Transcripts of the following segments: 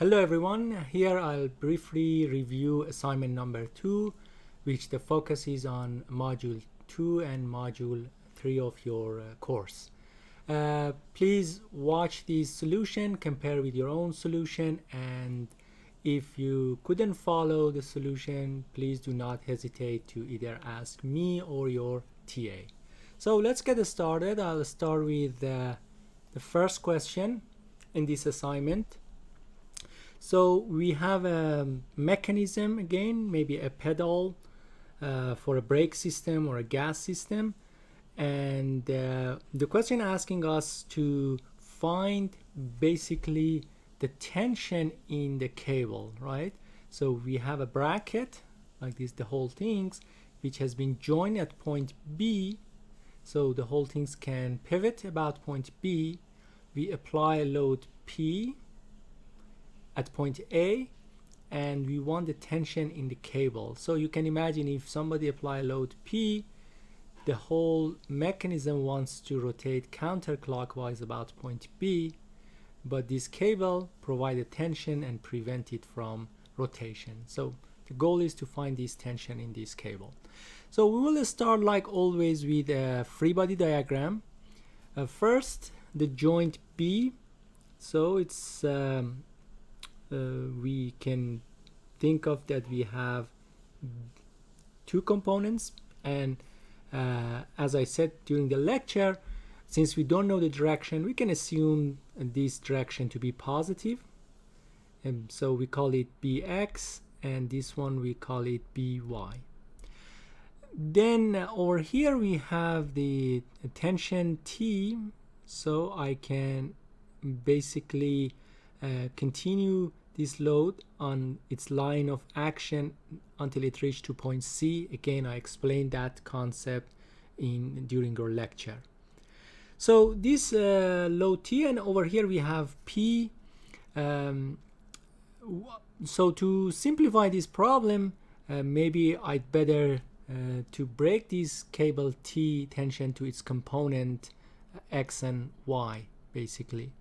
Hello everyone, here I'll briefly review assignment number 2, which the focus is on module 2 and module 3 of your course. Please watch this solution, compare with your own solution, and if you couldn't follow the solution, please do not hesitate to either ask me or your TA. So let's get started. I'll start with the first question in this assignment. So we have a mechanism, again, maybe a pedal for a brake system or a gas system, and the question asking us to find basically the tension in the cable, right? So we have a bracket like this, the whole things, which has been joined at point B, so the whole things can pivot about point B. We apply a load P at point A, and we want the tension in the cable. So you can imagine if somebody apply a load P, the whole mechanism wants to rotate counterclockwise about point B, but this cable provide a tension and prevent it from rotation. So the goal is to find this tension in this cable. So we will start like always with a free body diagram. First, the joint B. So it's we can think of that we have two components, and as I said during the lecture, since we don't know the direction, we can assume this direction to be positive, and so we call it Bx, and this one we call it By. Then over here we have the tension T, so I can basically continue this load on its line of action until it reached to point C. Again, I explained that concept during our lecture. So this load T, and over here we have P. So to simplify this problem, maybe I'd better to break this cable T tension to its component X and Y, basically.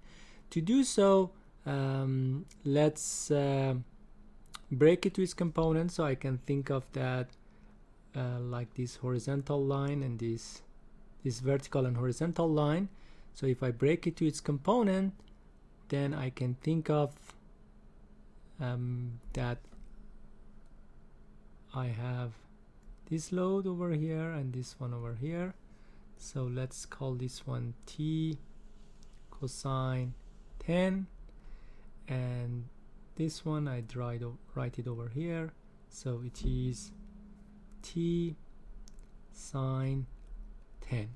To do so, let's break it to its components. So I can think of that like this horizontal line and this vertical and horizontal line. So if I break it to its component, then I can think of that I have this load over here and this one over here. So let's call this one T cosine 10, and this one I write it over here, so it is T sine 10,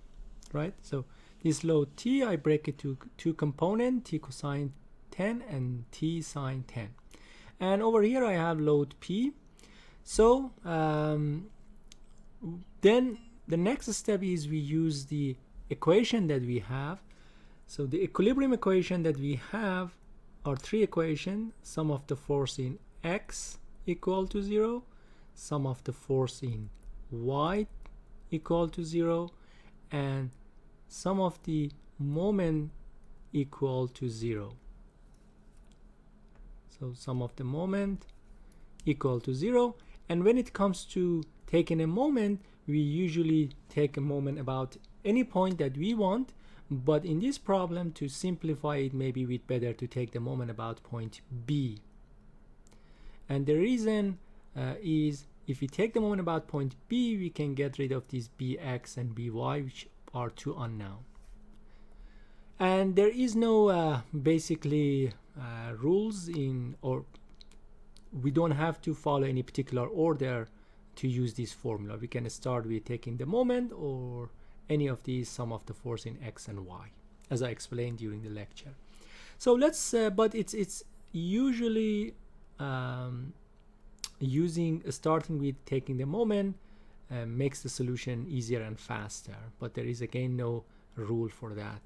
right? So this load T, I break it to two components, T cosine 10 and T sine 10, and over here I have load P. So then the next step is we use the equation that we have. So the equilibrium equation that we have are three equations: sum of the force in X equal to 0, sum of the force in Y equal to 0, and sum of the moment equal to 0. So sum of the moment equal to 0, and when it comes to taking a moment, we usually take a moment about any point that we want. But in this problem, to simplify it, maybe we'd better to take the moment about point B. And the reason is if we take the moment about point B, we can get rid of these Bx and By, which are two unknown. And there is no basically rules or we don't have to follow any particular order to use this formula. We can start with taking the moment or any of these sum of the force in X and Y, as I explained during the lecture. So let's but it's usually starting with taking the moment makes the solution easier and faster, but there is again no rule for that.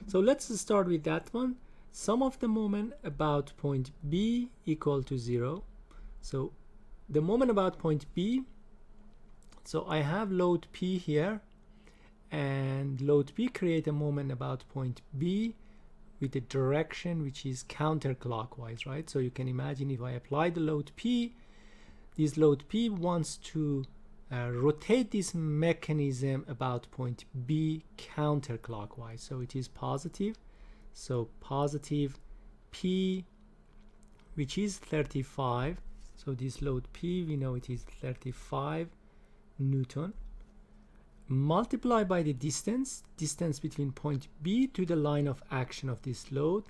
So let's start with that one. Sum of the moment about point B equal to 0. So the moment about point B, so I have load P here, and load P create a moment about point B with the direction which is counterclockwise, right? So you can imagine if I apply the load P, this load P wants to rotate this mechanism about point B counterclockwise. So it is positive. So positive P, which is 35. So this load P, we know it is 35 Newton. Multiply by the distance between point B to the line of action of this load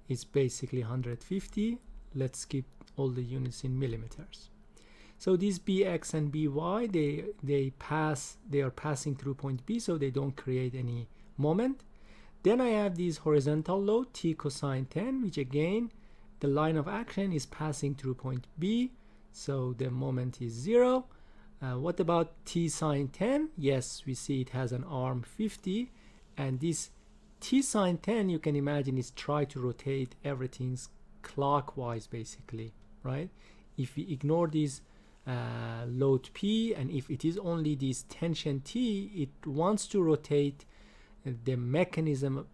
is basically 150. Let's keep all the units in millimeters. So these Bx and By, they are passing through point B, so they don't create any moment. Then I have this horizontal load T cosine 10, which again the line of action is passing through point B, so the moment is 0. What about T sine 10? Yes, we see it has an arm 50, and this T sine 10, you can imagine, is try to rotate everything clockwise basically, right? If we ignore this load P, and if it is only this tension T, it wants to rotate the mechanism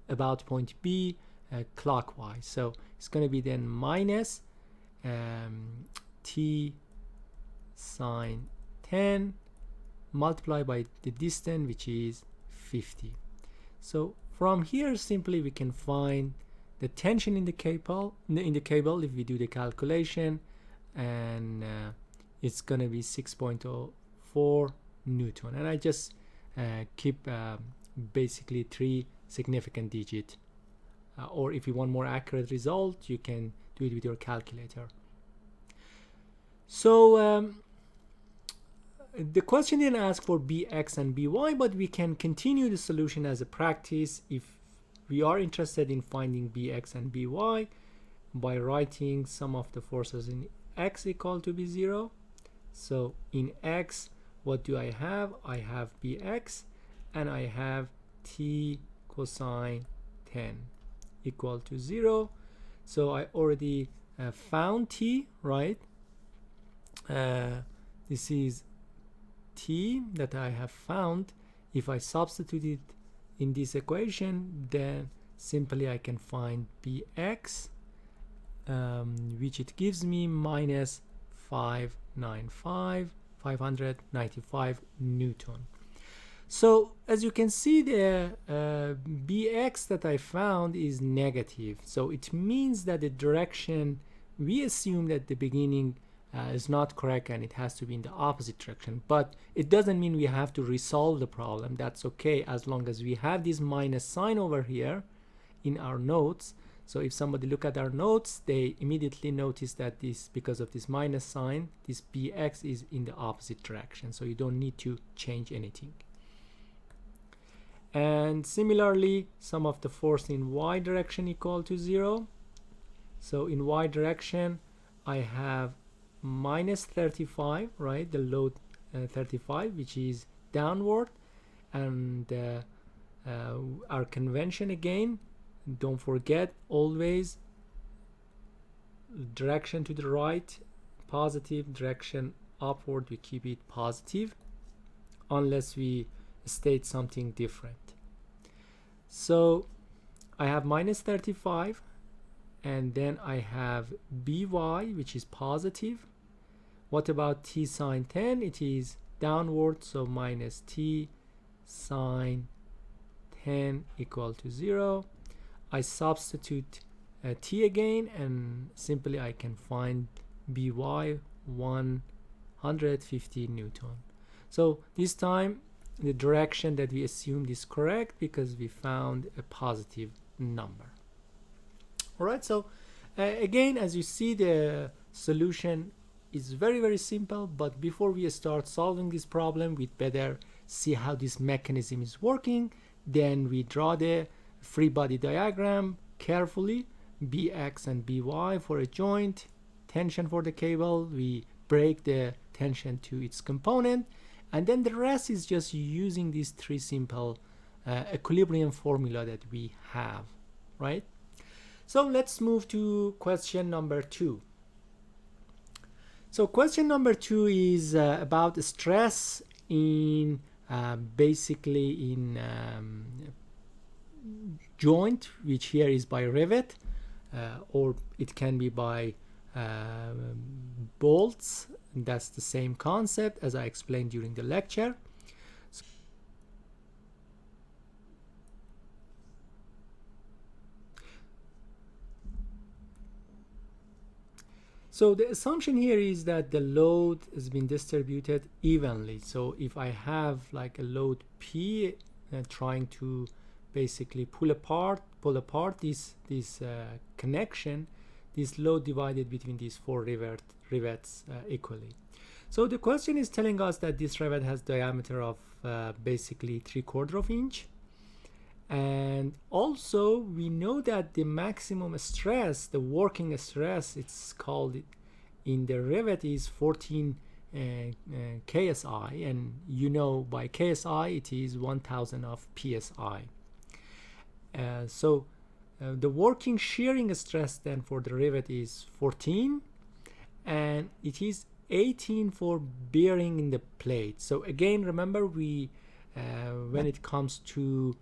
about point B clockwise. So it's going to be then minus T sine 10 multiplied by the distance, which is 50. So from here simply we can find the tension in the cable if we do the calculation, and it's going to be 6.04 Newton. And I just keep basically 3 significant digits, or if you want more accurate result, you can do it with your calculator. So the question didn't ask for Bx and By, but we can continue the solution as a practice if we are interested in finding Bx and By by writing sum of the forces in x equal to be 0. So in x, what do I have? I have Bx and I have T cosine 10 equal to 0. So I already found T, right? This is T that I have found. If I substitute it in this equation, then simply I can find Bx, which it gives me minus 595 Newton. So as you can see, the Bx that I found is negative. So it means that the direction we assumed at the beginning is not correct, and it has to be in the opposite direction. But it doesn't mean we have to resolve the problem. That's okay, as long as we have this minus sign over here in our notes. So if somebody look at our notes, they immediately notice that this, because of this minus sign, this Bx is in the opposite direction. So you don't need to change anything. And similarly, sum of the force in y direction equal to 0. So in y direction, I have minus 35, right? The load 35, which is downward. And our convention again, don't forget, always direction to the right positive, direction upward we keep it positive unless we state something different. So I have minus 35, and then I have By, which is positive. What about T sine 10? It is downward, so minus T sine 10 equal to 0. I substitute T again, and simply I can find By 150 Newton. So this time the direction that we assumed is correct because we found a positive number. All right, so again, as you see, the solution is very, very simple. But before we start solving this problem, we'd better see how this mechanism is working. Then we draw the free body diagram carefully, Bx and By for a joint, tension for the cable. We break the tension to its component, and then the rest is just using these 3 simple equilibrium formula that we have, right? So let's move to question number 2. So question number 2 is about stress in basically in joint, which here is by rivet, or it can be by bolts. That's the same concept as I explained during the lecture. So the assumption here is that the load has been distributed evenly. So if I have like a load P trying to basically pull apart this connection, this load divided between these four rivets equally. So the question is telling us that this rivet has diameter of basically 3/4 inch. And also we know that the maximum stress, the working stress, it's called in the rivet, is 14 KSI, and you know by KSI it is 1000 of PSI. So the working shearing stress then for the rivet is 14, and it is 18 for bearing in the plate. So again, remember we when it comes to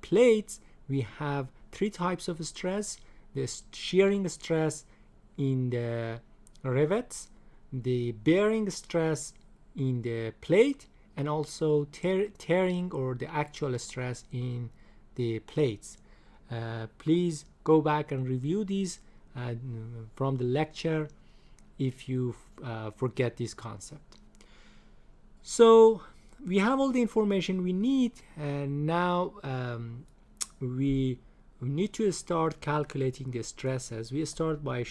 plates, we have three types of stress: the shearing stress in the rivets, the bearing stress in the plate, and also tearing or the actual stress in the plates. Please go back and review these from the lecture if you forget this concept. So we have all the information we need, and now we need to start calculating the stresses. We start by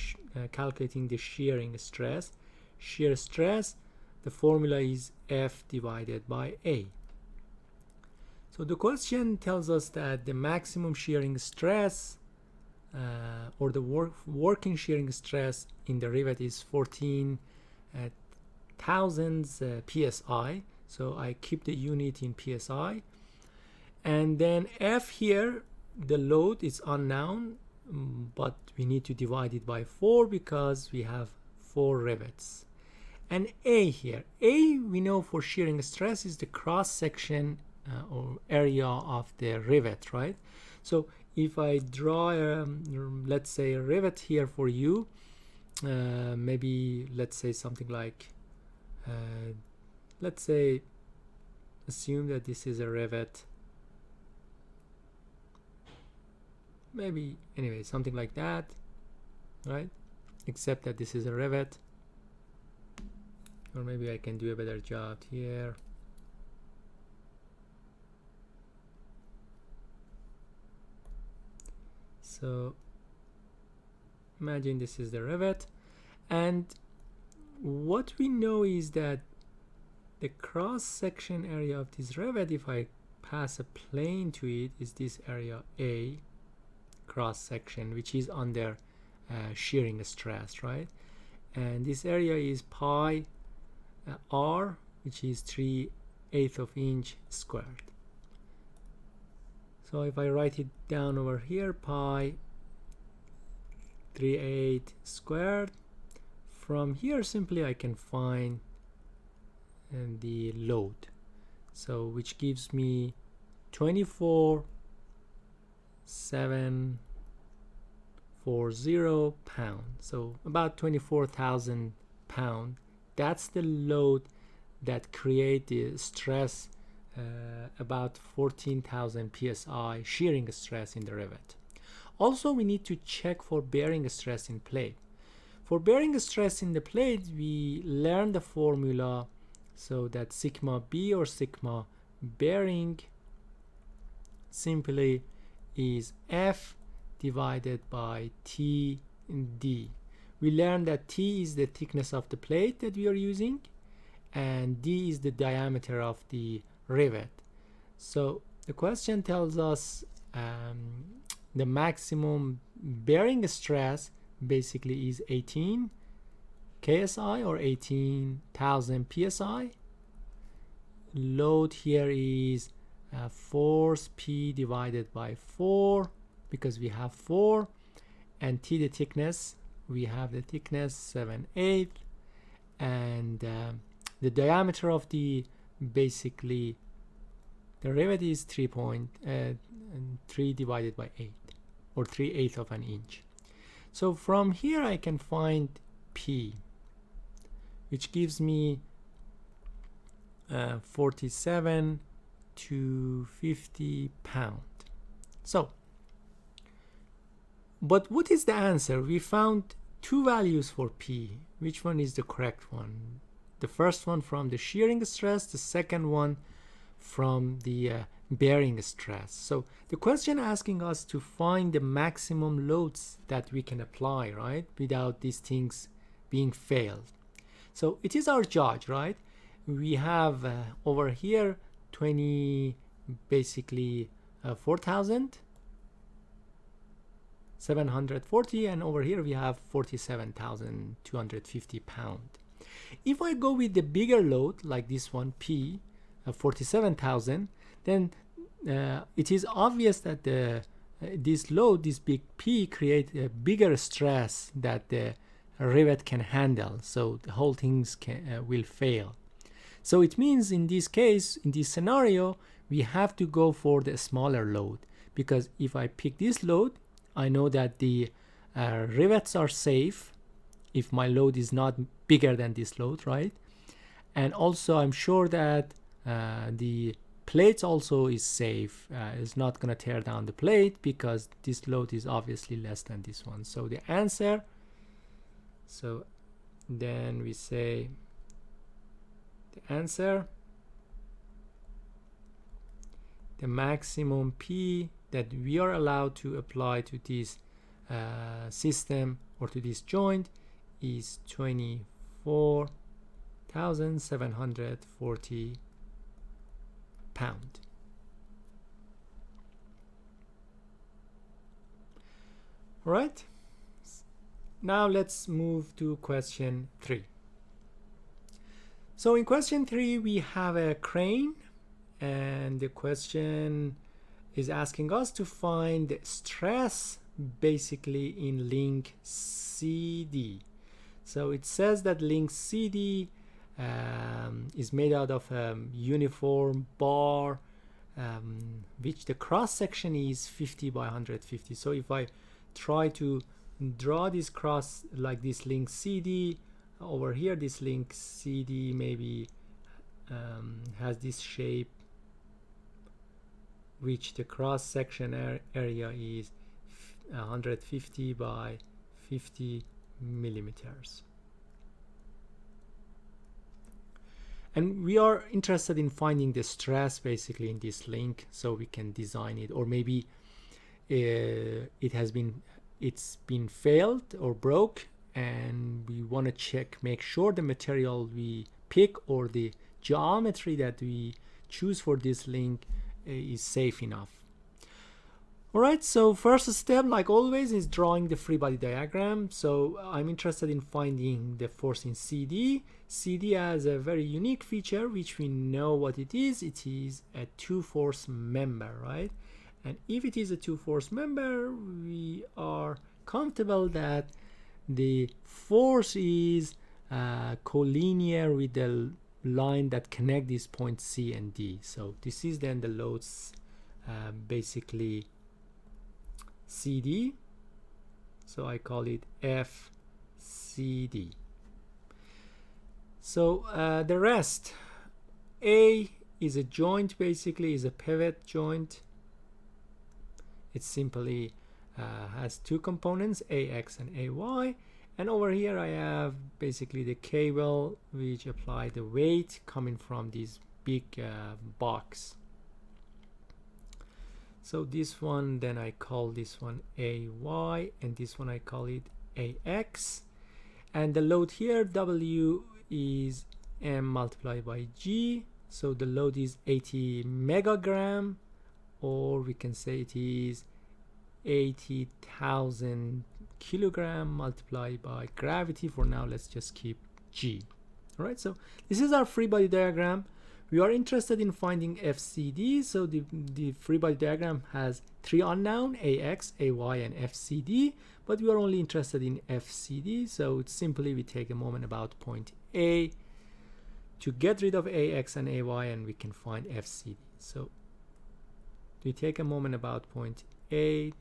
calculating the shearing stress. Shear stress, the formula is F divided by A. So the question tells us that the maximum shearing stress or the working shearing stress in the rivet is 14,000 PSI. So I keep the unit in PSI, and then F here, the load is unknown, but we need to divide it by 4 because we have 4 rivets. And A here, A we know for shearing stress is the cross section or area of the rivet, right? So if I draw let's say a rivet here for you, maybe let's say something like let's say assume that this is a rivet, maybe anyway something like that, right? Except that this is a rivet, or maybe I can do a better job here. So imagine this is the rivet, and what we know is that the cross section area of this rivet, if I pass a plane to it, is this area A cross section, which is under shearing stress, right? And this area is pi r, which is 3/8 of inch squared. So if I write it down over here, pi 3/8 squared, from here simply I can find the load, so which gives me 24,740 pounds, so about 24,000 pounds. That's the load that create the stress, about 14,000 psi shearing stress in the rivet. Also we need to check for bearing stress in plate. For bearing stress in the plate, we learn the formula, so that sigma B or sigma bearing simply is F divided by TD. We learned that T is the thickness of the plate that we are using, and D is the diameter of the rivet. So the question tells us the maximum bearing stress basically is 18 KSI or 18,000 PSI. Load here is force P divided by 4 because we have 4, and T the thickness, we have the thickness 7/8, and the diameter of the basically the rivet is 3.3 3 divided by 8, or 3/8 of an inch. So from here I can find P, which gives me 47 to 50 pound. So, but what is the answer? We found two values for P. Which one is the correct one? The first one from the shearing stress, the second one from the bearing stress. So the question asking us to find the maximum loads that we can apply, right, without these things being failed. So it is our judge, right? We have over here 20, basically 4,740, and over here we have 47,250 pound. If I go with the bigger load like this one, P, 47,000, then it is obvious that this load, this big P, create a bigger stress that the rivet can handle, so the whole things will fail. So it means in this case, in this scenario, we have to go for the smaller load, because if I pick this load, I know that the rivets are safe if my load is not bigger than this load, right? And also I'm sure that the plates also is safe. It's not going to tear down the plate because this load is obviously less than this one. So the answer, so then we say the answer, the maximum P that we are allowed to apply to this system or to this joint is 24,740 pound. All right, now let's move to question 3. So in question 3 we have a crane, and the question is asking us to find the stress basically in link CD. So it says that link CD is made out of a uniform bar, which the cross section is 50 by 150. So if I try to draw this cross like this link CD over here, this link CD maybe has this shape, which the cross section area is 150 by 50 millimeters. And we are interested in finding the stress basically in this link, so we can design it, or maybe it's been failed or broke, and we want to check, make sure the material we pick or the geometry that we choose for this link is safe enough. Alright, so first step, like always, is drawing the free body diagram. So I'm interested in finding the force in CD. CD has a very unique feature, which we know what it is. It is a two-force member, right? And if it is a two-force member, we are comfortable that the force is collinear with the line that connect these points C and D. So this is then the loads basically CD, so I call it FCD. So the rest, A is a joint, basically is a pivot joint. It simply has two components, AX and AY, and over here I have basically the cable which apply the weight coming from this big box. So this one, then I call this one AY, and this one I call it AX. And the load here, W, is M multiplied by G. So the load is 80 megagram, or we can say it is 80,000 kilogram multiplied by gravity. For now, let's just keep G. All right, so this is our free body diagram. We are interested in finding FCD, so the free body diagram has three unknown, AX, AY, and FCD, but we are only interested in FCD, so it's simply we take a moment about point A to get rid of AX and AY, and we can find FCD. So we take a moment about point A,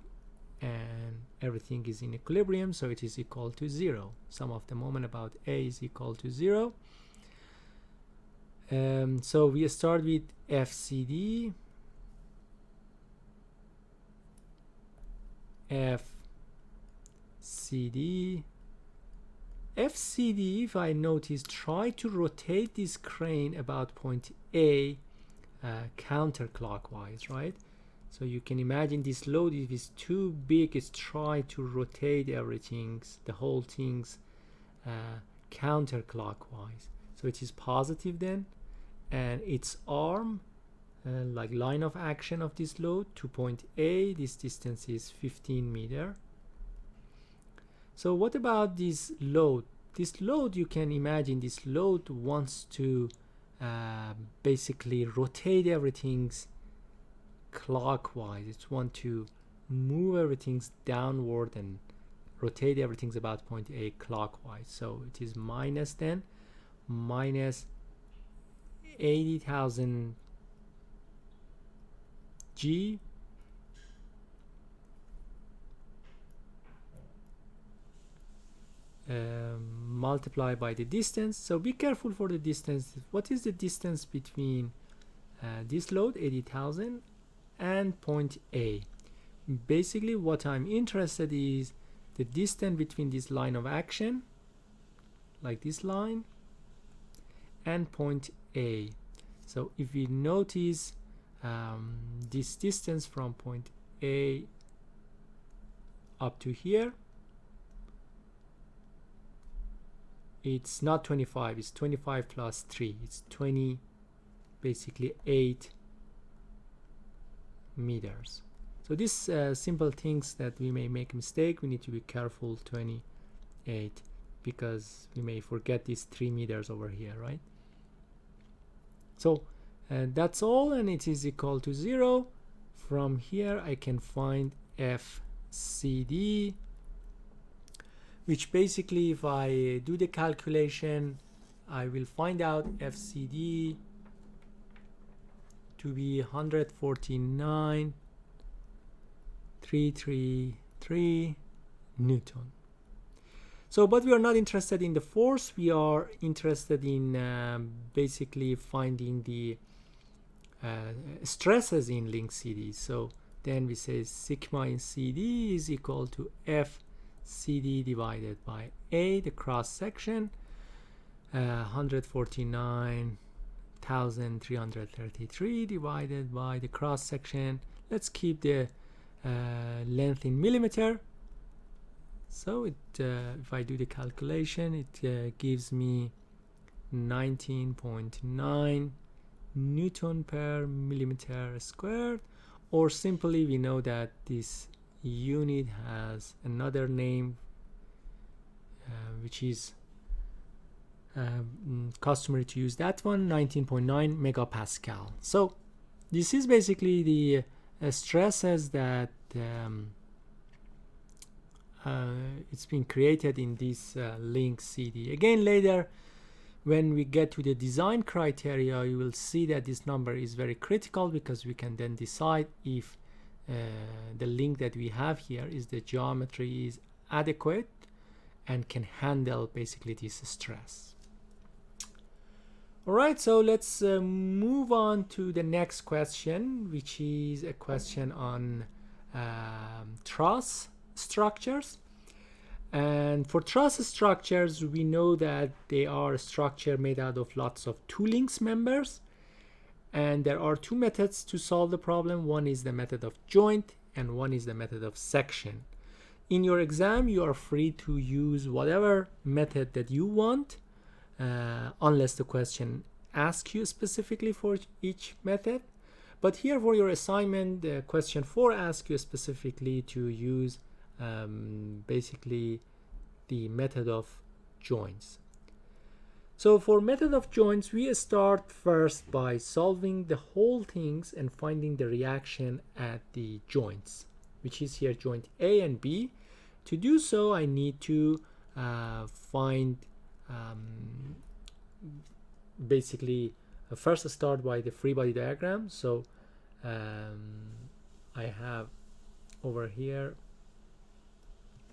and everything is in equilibrium, so it is equal to 0. Sum of the moment about A is equal to 0. So we start with FCD. FCD, if I notice, try to rotate this crane about point A counterclockwise, right? So you can imagine this load, if it's too big, it's try to rotate everything, the whole things counterclockwise. So it is positive then, and its arm, like line of action of this load to point A, this distance is 15 meter. So what about this load? This load, you can imagine this load wants to basically rotate everything clockwise. It wants to move everything downward and rotate everything about point A clockwise. So it is minus then, minus 80,000 G multiplied by the distance. So be careful for the distance. What is the distance between this load 80,000 and point A? Basically what I'm interested is the distance between this line of action, like this line, and point A. So if we notice this distance from point A up to here, it's not 25, it's 25 plus 3, it's 20, basically 8 meters. So these simple things that we may make a mistake, we need to be careful. 28, because we may forget these 3 meters over here, right? So that's all, and it is equal to 0. From here I can find FCD, which basically if I do the calculation, I will find out FCD to be 149,333 Newton. So, but we are not interested in the force, we are interested in basically finding the stresses in link CD. So then we say sigma in CD is equal to FCD divided by A, the cross section, 149,333 divided by the cross section. Let's keep the length in millimeter. So it, if I do the calculation, it gives me 19.9 Newton per millimeter squared, or simply we know that this unit has another name which is customary to use that one, 19.9 megapascal. So this is basically the stresses that it's been created in this link CD. Again, later when we get to the design criteria, you will see that this number is very critical, because we can then decide if the link that we have here is the geometry is adequate and can handle basically this stress. All right, so let's move on to the next question, which is a question on truss structures. And for truss structures, we know that they are a structure made out of lots of two links members, and there are two methods to solve the problem. One is the method of joint and one is the method of section. In your exam, you are free to use whatever method that you want, unless the question asks you specifically for each method. But here for your assignment, question 4 asks you specifically to use basically the method of joints. So for method of joints, we start first by solving the whole things and finding the reaction at the joints, which is here joint A and B. To do so, I need to find basically first start by the free body diagram. So I have over here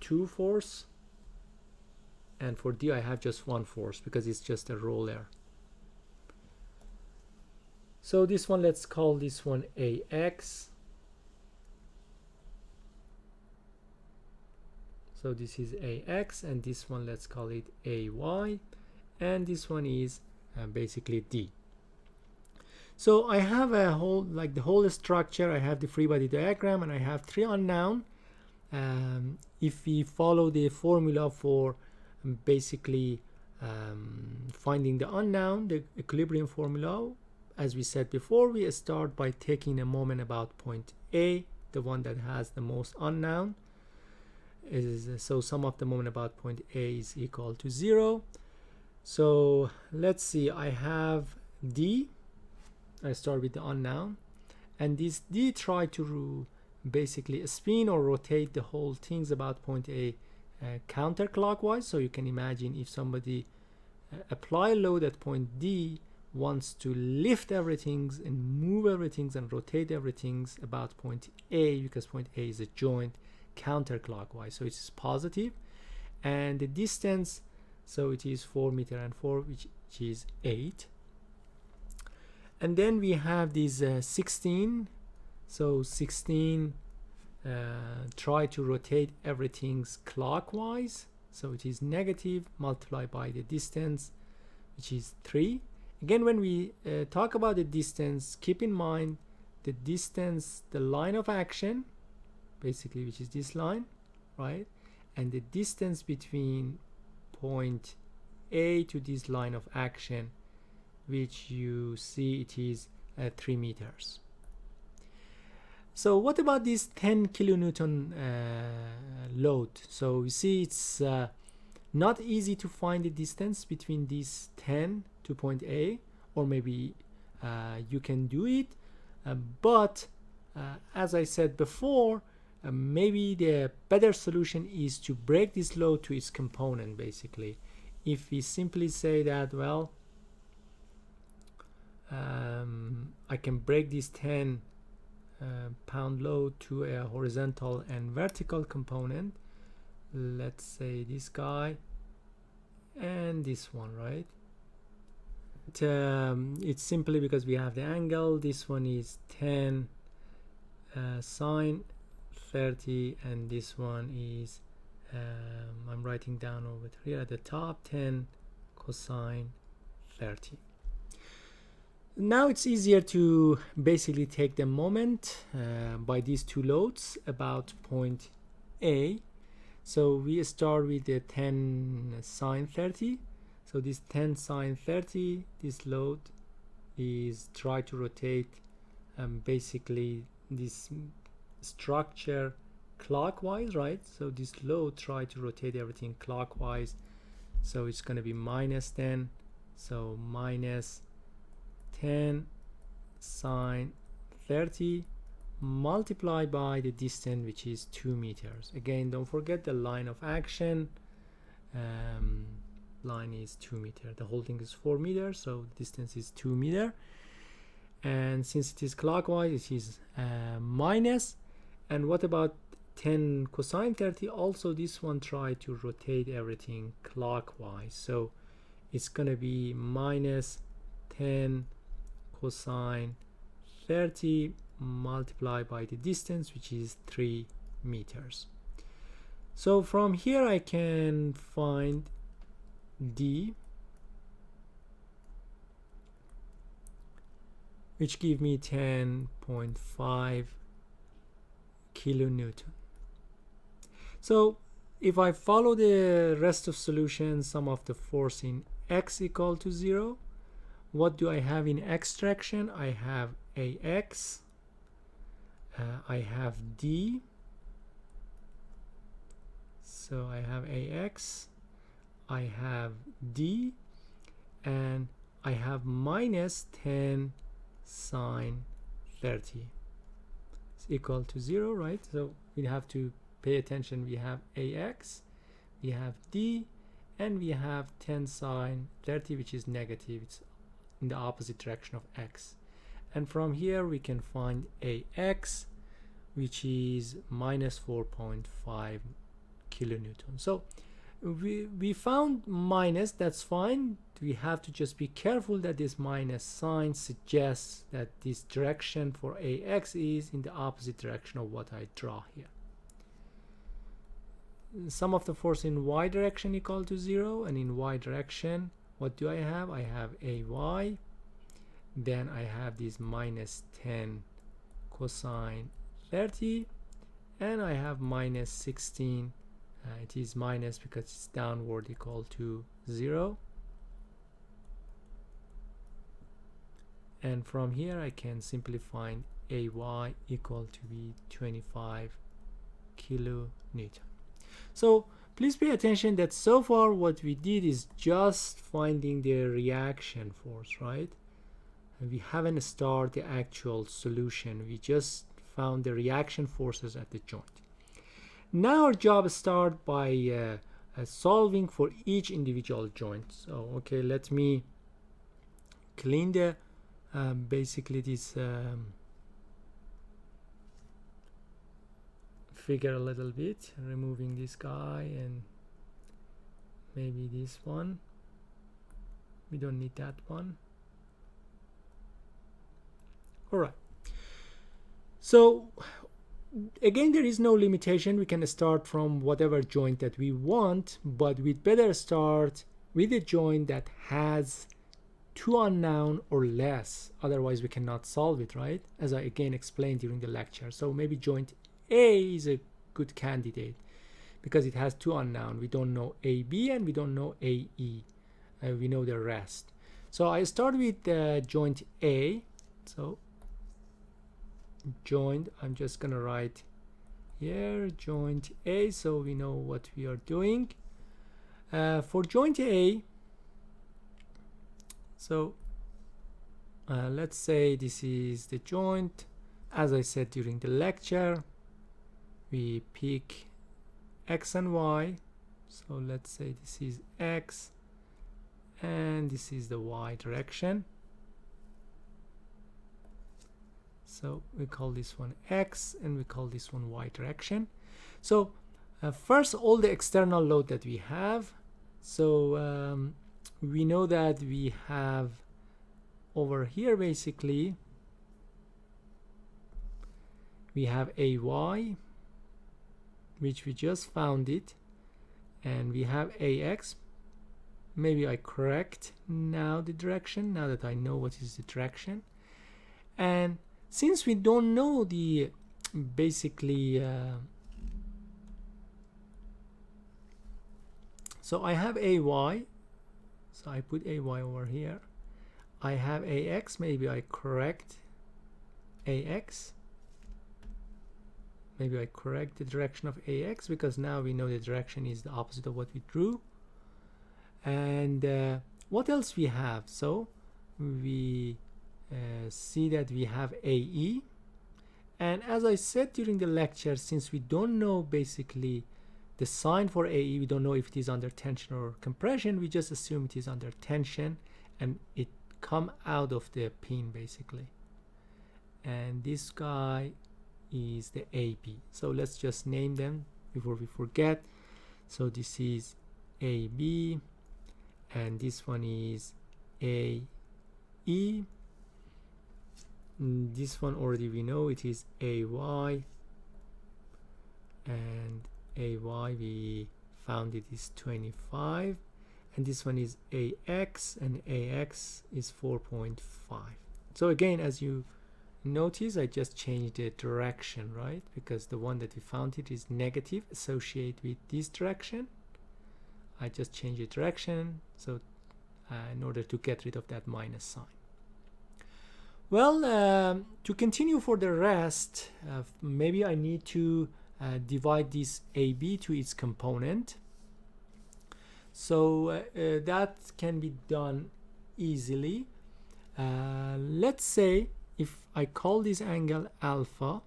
2 force, and for D I have just 1 force because it's just a roller. So this one, let's call this one AX. So this is AX, and this one let's call it AY, and this one is basically D. So I have a whole, like the whole structure, I have the free body diagram, and I have 3 unknown. If we follow the formula for basically finding the unknown, the equilibrium formula, as we said before, we start by taking a moment about point A, the one that has the most unknown. So sum of the moment about point A is equal to 0. So let's see, I have D. I start with the unknown, and this D try to basically spin or rotate the whole things about point A counterclockwise. So you can imagine if somebody apply load at point D, wants to lift everything and move everything and rotate everything about point A, because point A is a joint counterclockwise, so it's positive, and the distance, so it is 4 meter and 4, which is 8. And then we have these 16. So 16 try to rotate everything clockwise, so it is negative multiplied by the distance, which is 3. Again, when we talk about the distance, keep in mind the distance, the line of action, basically, which is this line, right? And the distance between point A to this line of action, which you see it is 3 meters. So what about this 10 kilonewton load? So you see it's not easy to find the distance between these 10 to point A, or maybe you can do it, but as I said before, maybe the better solution is to break this load to its component. Basically, if we simply say that, well, I can break this 10 pound load to a horizontal and vertical component, let's say this guy and this one, right? It's simply because we have the angle. This one is 10 sine 30, and this one is I'm writing down over here at the top 10 cosine 30. Now it's easier to basically take the moment by these 2 loads about point A. So we start with the 10 sine 30. So this 10 sine 30, this load is try to rotate basically this structure clockwise, right? So this load try to rotate everything clockwise. So it's going to be minus 10. So minus 10 sine 30 multiplied by the distance, which is 2 meters. Again, don't forget the line of action. Line is 2 meters. The whole thing is 4 meters, so distance is 2 meters. And since it is clockwise, it is minus. And what about 10 cosine 30? Also, this one try to rotate everything clockwise. So it's going to be minus 10 cosine 30 multiplied by the distance, which is 3 meters. So from here I can find D, which give me 10.5 kilonewton. So if I follow the rest of solution, sum of the force in x equal to 0, what do I have in x direction? I have AX, I have D, so I have AX, I have D, and I have minus 10 sine 30. It's equal to 0, right? So we have to pay attention. We have AX, we have D, and we have 10 sine 30, which is negative. It's in the opposite direction of x. And from here we can find AX, which is minus 4.5 kilonewton. So we found minus, that's fine. We have to just be careful that this minus sign suggests that this direction for AX is in the opposite direction of what I draw here. Sum of the force in y direction equal to 0, and in y direction what do I have? I have AY, then I have this minus 10 cosine 30, and I have minus 16. It is minus because it's downward equal to 0. And from here I can simply find AY equal to be 25 kilonewton. So please pay attention that so far what we did is just finding the reaction force, right? And we haven't started the actual solution. We just found the reaction forces at the joint. Now our job starts by solving for each individual joint. So okay, let me clean the basically this figure a little bit, removing this guy and maybe this one. We don't need that one. All right. So again, there is no limitation. We can start from whatever joint that we want, but we'd better start with a joint that has 2 unknown or less. Otherwise, we cannot solve it, right? As I again explained during the lecture. So maybe joint A is a good candidate because it has 2 unknown. We don't know AB and we don't know AE. We know the rest. So I start with joint A. So joint, I'm just gonna write here joint A so we know what we are doing. For joint A, so let's say this is the joint. As I said during the lecture, we pick X and Y. So let's say this is X and this is the Y direction. So we call this one X and we call this one Y direction. So first, all the external load that we have. So we know that we have over here basically we have AY, which we just found it, and we have AX. Maybe I correct now the direction, now that I know what is the direction. And since we don't know the basically so I have AY, so I put AY over here. I have AX, maybe I correct AX. Maybe I correct the direction of AX because now we know the direction is the opposite of what we drew. And what else we have? So we see that we have AE, and as I said during the lecture, since we don't know basically the sign for AE, we don't know if it is under tension or compression, we just assume it is under tension and it come out of the pin basically. And this guy is the AB. So let's just name them before we forget. So this is AB and this one is AE. This one already we know it is AY, and AY we found it is 25, and this one is AX, and AX is 4.5. So again, as you notice, I just changed the direction, right? Because the one that we found it is negative associated with this direction. I just changed the direction so in order to get rid of that minus sign. Well, to continue for the rest, maybe I need to divide this AB to its component. So that can be done easily. Let's say if I call this angle alpha,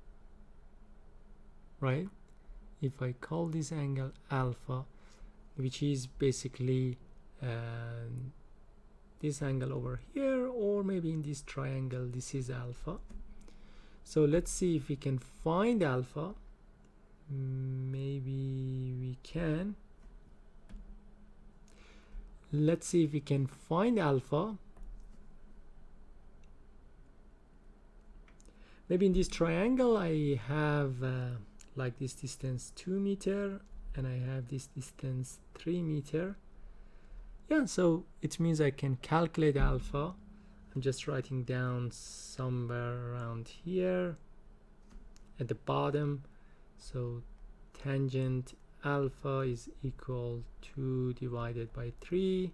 right? If I call this angle alpha, which is basically this angle over here, or maybe in this triangle this is alpha. So let's see if we can find alpha. Maybe we can. Let's see if we can find alpha. Maybe in this triangle I have like this distance 2 meter and I have this distance 3 meter. Yeah, so it means I can calculate alpha. I'm just writing down somewhere around here at the bottom. So tangent alpha is equal to divided by 3.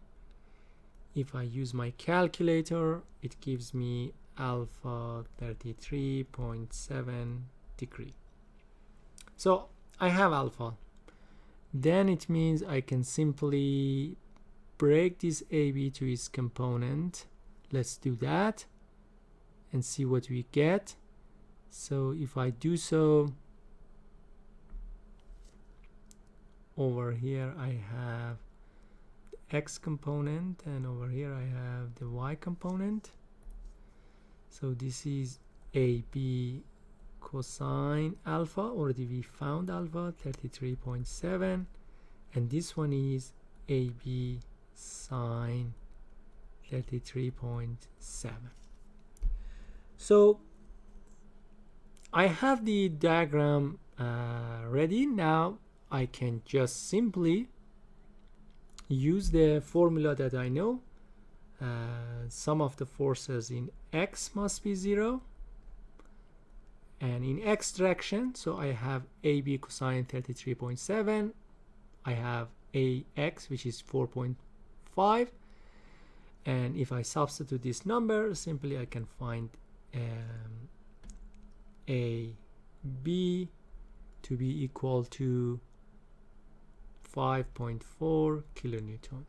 If I use my calculator, it gives me alpha 33.7 degree. So I have alpha. Then it means I can simply break this AB to its component. Let's do that and see what we get. So if I do so, over here I have the X component and over here I have the Y component. So this is AB cosine alpha. Already we found alpha 33.7, and this one is AB sine 33.7. So I have the diagram ready. Now I can just simply use the formula that I know. Sum of the forces in X must be 0, and in X direction, so I have AB cosine 33.7, I have AX which is 4.5, and if I substitute this number, simply I can find AB to be equal to 5.4 kilonewton.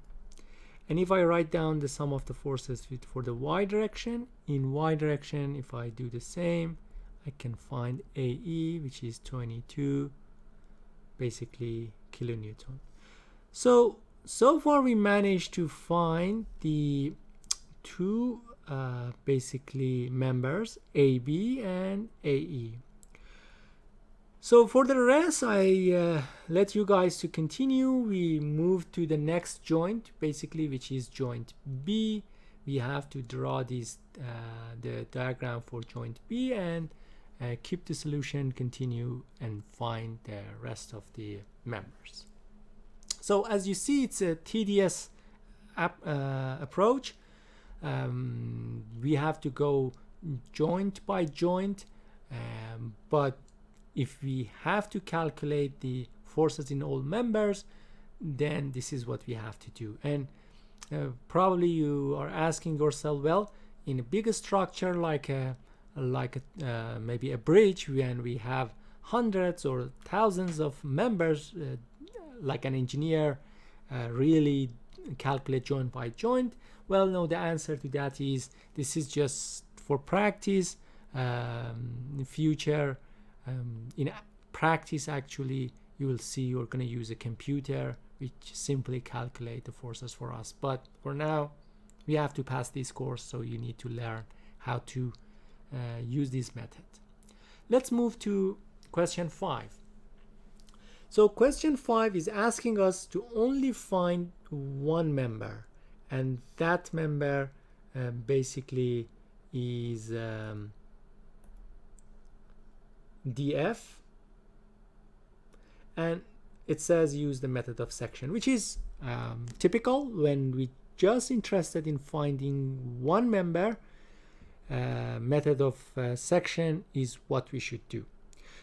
And if I write down the sum of the forces for the Y direction, in Y direction, if I do the same, I can find AE, which is 22, basically kilonewton. So far we managed to find the two basically members, AB and AE. So for the rest, I let you guys to continue. We move to the next joint, basically, which is joint B. We have to draw this the diagram for joint B and keep the solution, continue, and find the rest of the members. So as you see, it's a tedious approach. We have to go joint by joint, but if we have to calculate the forces in all members, then this is what we have to do. And probably you are asking yourself, well, in a bigger structure like maybe a bridge, when we have hundreds or thousands of members, like an engineer really calculate joint by joint? Well, no, the answer to that is this is just for practice. In future, in practice, actually, you will see you're going to use a computer which simply calculate the forces for us. But for now, we have to pass this course, so you need to learn how to use this method. Let's move to question 5. So question 5 is asking us to only find one member, and that member basically is df, and it says use the method of section, which is typical when we just interested in finding one member. Method of section is what we should do.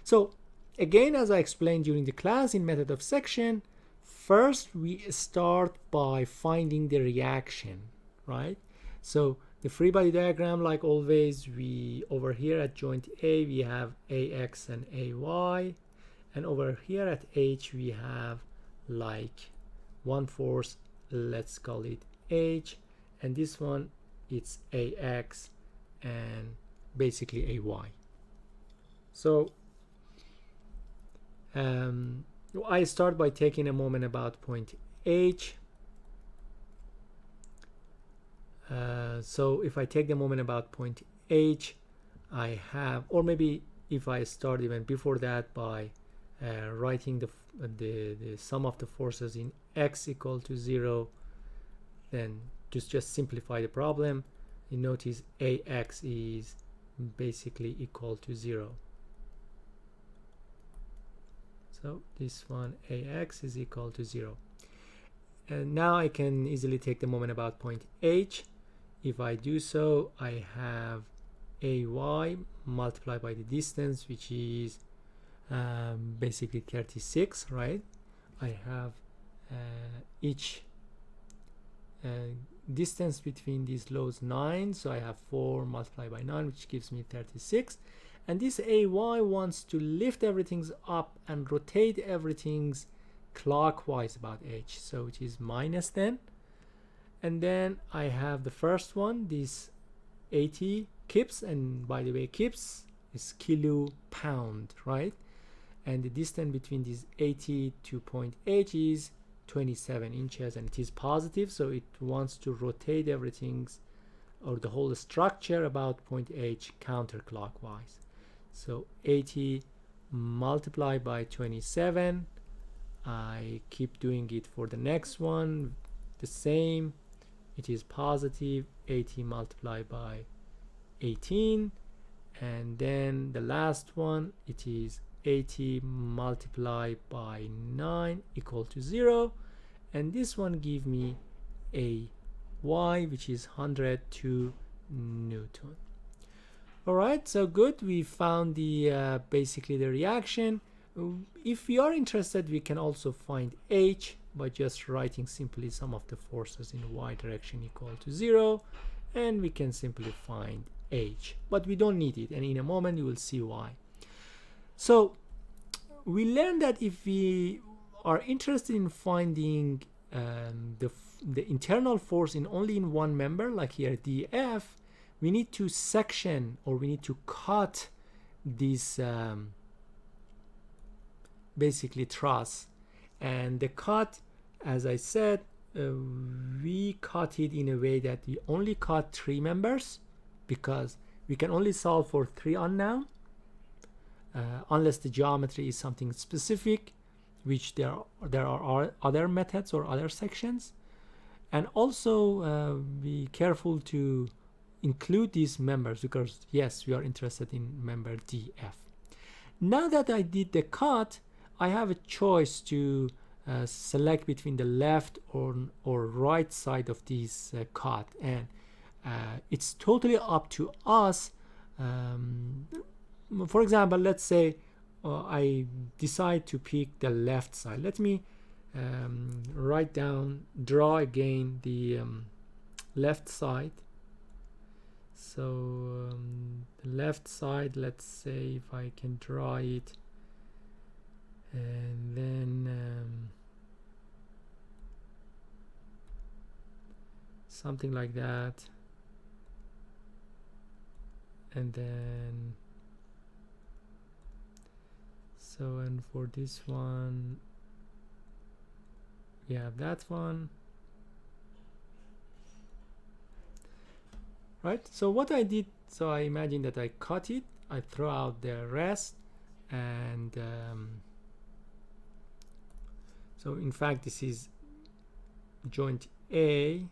So again, as I explained during the class, in method of section, first we start by finding the reaction, right? So the free body diagram, like always, we over here at joint A we have AX and AY, and over here at H we have like one force, let's call it H, and this one it's AX and basically AY. So I start by taking a moment about point H. So if I take the moment about point H, I have, or maybe if I start even before that by writing the sum of the forces in x equal to 0, then just simplify the problem. You notice ax is basically equal to 0. So this one, ax is equal to 0. And now I can easily take the moment about point h. If I do so, I have ay multiplied by the distance, which is basically 36, right? I have each distance between these loads 9, so I have 4 multiplied by 9, which gives me 36. And this ay wants to lift everything up and rotate everything clockwise about h, so it is minus then. And then I have the first one, this 80 kips, and by the way, kips is kilo pound, right? And the distance between these 80 to point h is 27 inches, and it is positive, so it wants to rotate everything or the whole structure about point h counterclockwise. So 80 multiplied by 27, I keep doing it for the next one, the same, it is positive 80 multiplied by 18, and then the last one, it is 80 multiplied by 9 equal to 0, and this one give me a y, which is 102 Newton. All right, so good, we found the basically the reaction. If we are interested, we can also find h by just writing simply sum of the forces in y direction equal to 0, and we can simply find h, but we don't need it, and in a moment you will see why. So we learned that if we are interested in finding the internal force in only in one member, like here df, we need to section, or we need to cut this basically truss. And the cut, as I said, we cut it in a way that we only cut 3 members, because we can only solve for 3 unknown, unless the geometry is something specific, which there are other methods or other sections. And also be careful to include these members, because yes, we are interested in member df. Now that I did the cut, I have a choice to select between the left or right side of this cut, and it's totally up to us. For example, let's say I decide to pick the left side. Let me draw again the left side. So the left side, let's say if I can draw it, and then something like that, and then so, and for this one we have that one, right? So what I did, so I imagine that I cut it, I throw out the rest, and so in fact this is joint A,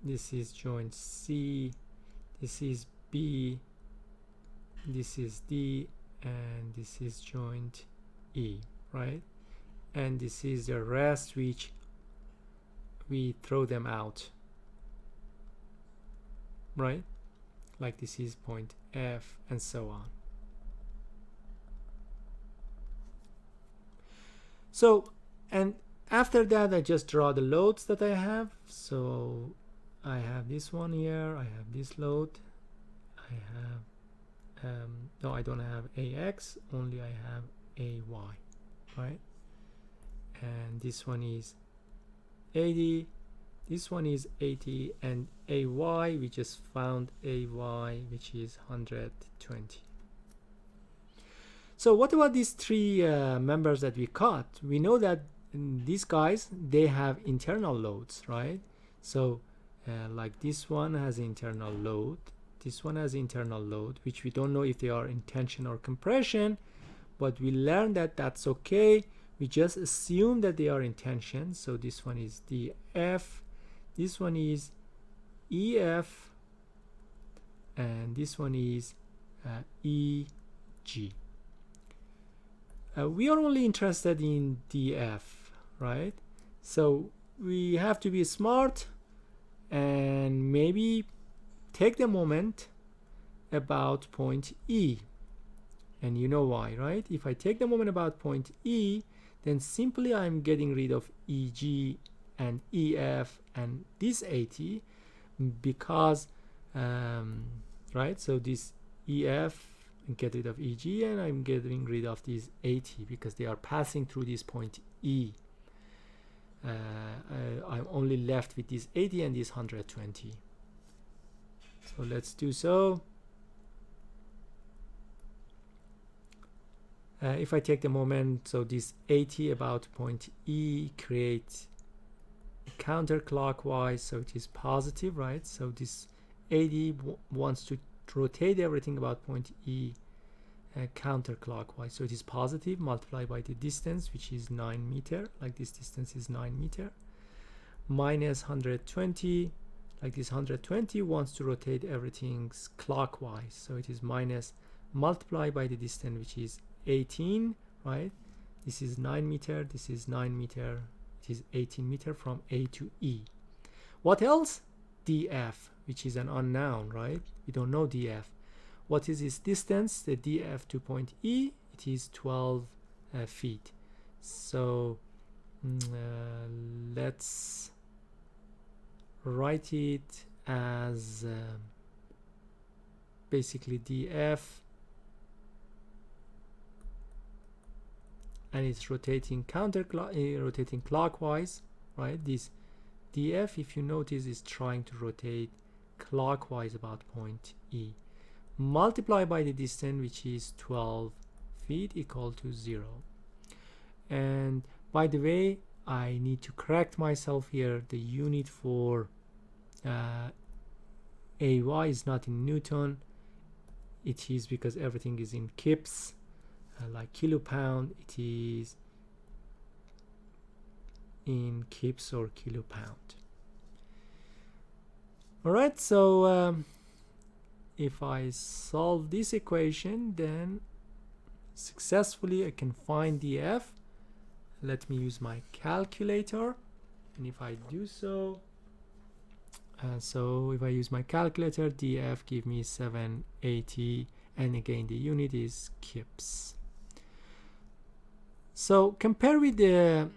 this is joint C, this is B, this is D, and this is joint E, right? And this is the rest, which we throw them out, right? Like this is point F, and so on. So, and after that I just draw the loads that I have. So I have this one here, I have this load, I have no, I don't have ax, only I have ay, right? And this one is 80, this one is 80, and ay, we just found ay, which is 120. So what about these 3 members that we cut? We know that these guys, they have internal loads, right? So like this one has internal load, This one has internal load, which we don't know if they are in tension or compression, but we learned that that's okay. We just assume that they are in tension. So this one is dF, this one is EF, and this one is EG. We are only interested in dF, right? So we have to be smart and maybe take the moment about point E. And you know why, right? If I take the moment about point E, then simply I'm getting rid of EG and EF and this AT, because right, so this EF, get rid of EG, and I'm getting rid of this AT because they are passing through this point E. I'm only left with this 80 and this 120. So let's do so. If I take the moment, so this 80 about point E creates counterclockwise, so it is positive, right? So this 80 wants to rotate everything about point E counterclockwise, so it is positive, multiplied by the distance, which is 9 meter, like this distance is 9 meter, minus 120, like this 120 wants to rotate everything clockwise, so it is minus, multiplied by the distance, which is 18, right? This is 9 meter, this is 9 meter, it is 18 meter from A to E. What else? dF, which is an unknown, right? We don't know dF. What is this distance? The dF to point E, it is 12 feet. So let's write it as basically dF, and it's rotating rotating clockwise, right? This dF, if you notice, is trying to rotate clockwise about point E. Multiply by the distance, which is 12 feet, equal to 0. And by the way, I need to correct myself here. The unit for AY is not in Newton. It is because everything is in kips, like kilopound. It is in kips or kilopound. All right, so if I solve this equation, then successfully I can find dF. Let me use my calculator, and if I do so, so if I use my calculator, dF give me 780, and again the unit is kips. So compare with the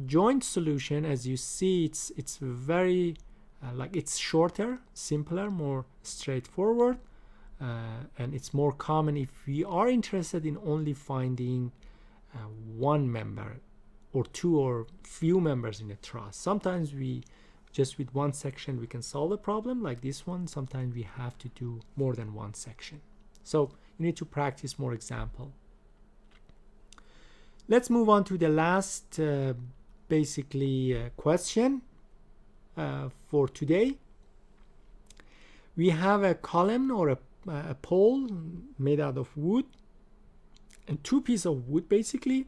joint solution, as you see, it's very like it's shorter, simpler, more straightforward, and it's more common if we are interested in only finding one member or two or few members in a truss. Sometimes we just with one section we can solve a problem like this one. Sometimes we have to do more than one section. So you need to practice more example. Let's move on to the last basically question for today. We have a column or a pole made out of wood, and two pieces of wood basically,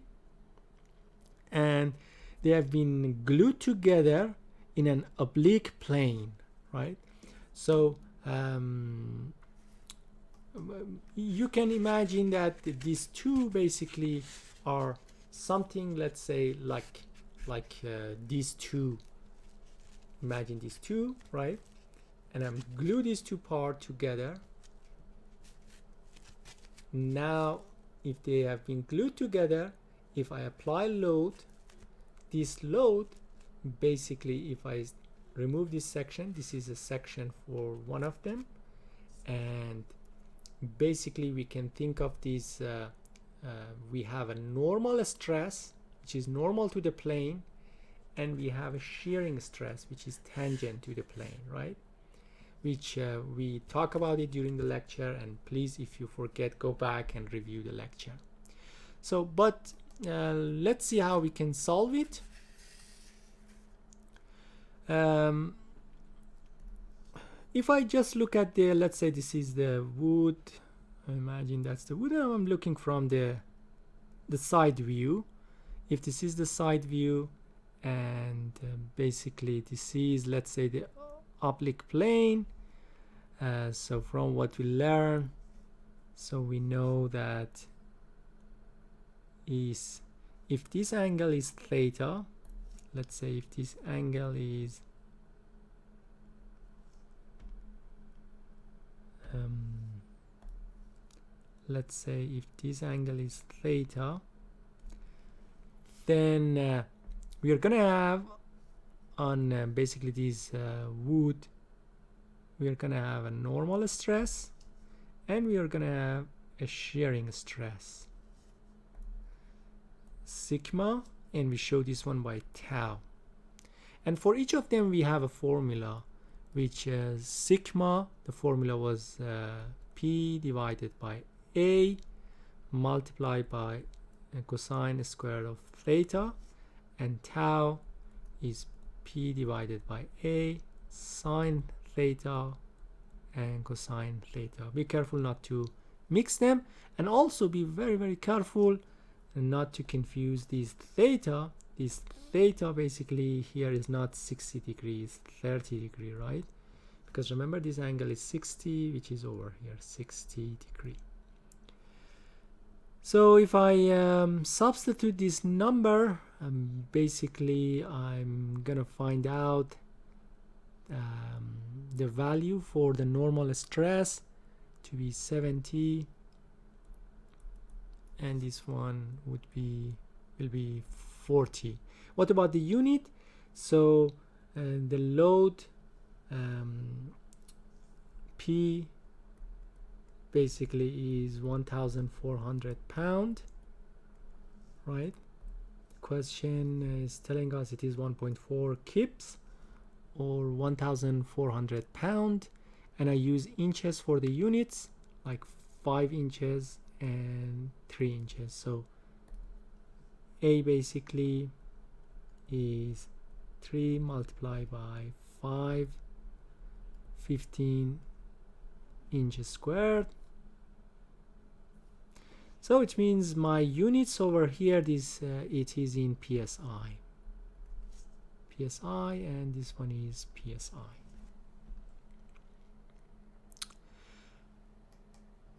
and they have been glued together in an oblique plane, right? So you can imagine that these two basically are something, let's say like these two. Imagine these two, right? And I'm glue these two parts together. Now if they have been glued together, if I apply load, this load basically, if I remove this section, this is a section for one of them, and basically we can think of this, we have a normal stress which is normal to the plane, and we have a shearing stress which is tangent to the plane, right? Which we talk about it during the lecture, and please, if you forget, go back and review the lecture. So but let's see how we can solve it. if I just look at the, let's say this is the wood, imagine that's the wood, and I'm looking from the side view. If this is the side view, and basically this is, let's say, the oblique plane, so from what we learn, so we know that is if this angle is theta, let's say if this angle is let's say if this angle is theta, then we are gonna have on basically this wood, we are gonna have a normal stress, and we are gonna have a shearing stress, sigma, and we show this one by tau. And for each of them we have a formula, which is sigma, the formula was P divided by A multiplied by cosine square of theta, and tau is P divided by A sine theta and cosine theta. Be careful not to mix them, and also be very careful not to confuse these theta. This theta basically here is not 60 degrees, 30 degree, right? Because remember this angle is 60, which is over here 60 degree. So if I substitute this number, basically I'm gonna find out the value for the normal stress to be 70, and this one will be 40. What about the unit? So the load P basically is 1,400 pound, right? The question is telling us it is 1.4 kips or 1,400 pound, and I use inches for the units, like 5 inches and 3 inches. So A basically is 3 multiplied by 5, 15 inches squared. So it means my units over here, this it is in PSI, and this one is PSI.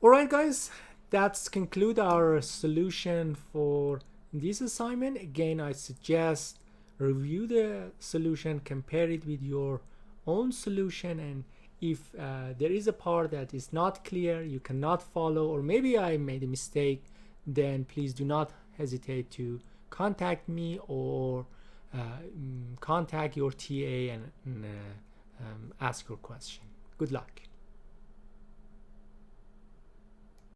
Alright guys, that's conclude our solution for this assignment. Again, I suggest review the solution, compare it with your own solution, and if there is a part that is not clear, you cannot follow, or maybe I made a mistake, then please do not hesitate to contact me or contact your TA and ask your question. Good luck.